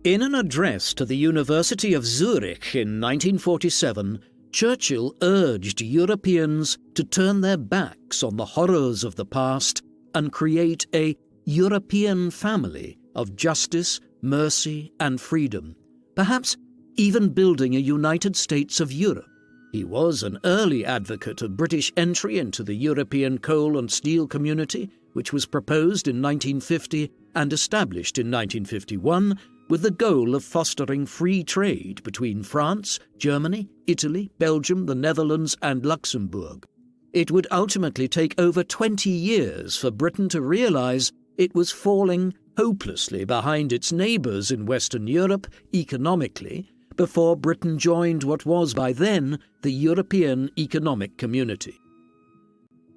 In an address to the University of Zurich in 1947, Churchill urged Europeans to turn their backs on the horrors of the past and create a European family of justice, mercy, and freedom, perhaps even building a United States of Europe. He was an early advocate of British entry into the European coal and steel community, which was proposed in 1950 and established in 1951, with the goal of fostering free trade between France, Germany, Italy, Belgium, the Netherlands, and Luxembourg. It would ultimately take over 20 years for Britain to realise it was falling hopelessly behind its neighbours in Western Europe economically before Britain joined what was by then the European Economic Community.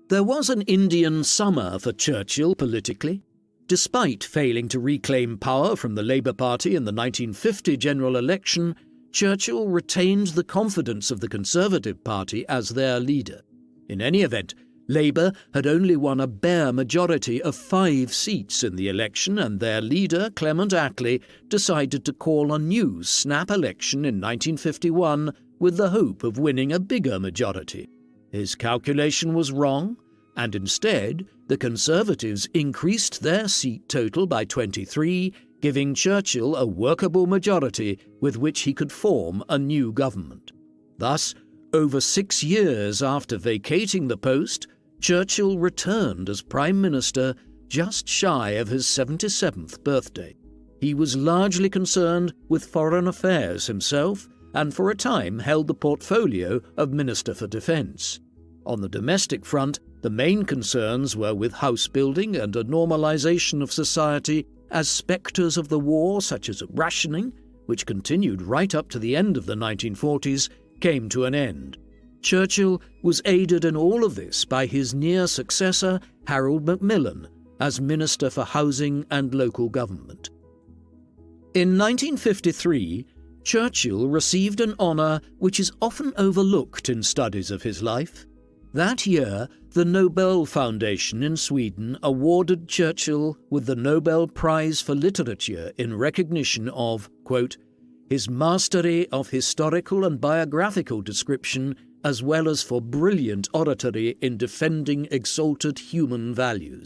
There was an Indian summer for Churchill politically. Despite failing to reclaim power from the Labour Party in the 1950 general election, Churchill retained the confidence of the Conservative Party as their leader. In any event, Labour had only won a bare majority of 5 seats in the election, and their leader, Clement Attlee, decided to call a new snap election in 1951 with the hope of winning a bigger majority. His calculation was wrong, and instead, the Conservatives increased their seat total by 23, giving Churchill a workable majority with which he could form a new government. Thus, over 6 years after vacating the post, Churchill returned as Prime Minister just shy of his 77th birthday. He was largely concerned with foreign affairs himself, and for a time held the portfolio of Minister for Defence. On the domestic front, the main concerns were with house building and a normalisation of society as spectres of the war, such as rationing, which continued right up to the end of the 1940s, came to an end. Churchill was aided in all of this by his near successor, Harold Macmillan, as Minister for Housing and Local Government. In 1953, Churchill received an honour which is often overlooked in studies of his life. That year, the Nobel Foundation in Sweden awarded Churchill with the Nobel Prize for Literature in recognition of, quote, his mastery of historical and biographical description as well as for brilliant oratory in defending exalted human values.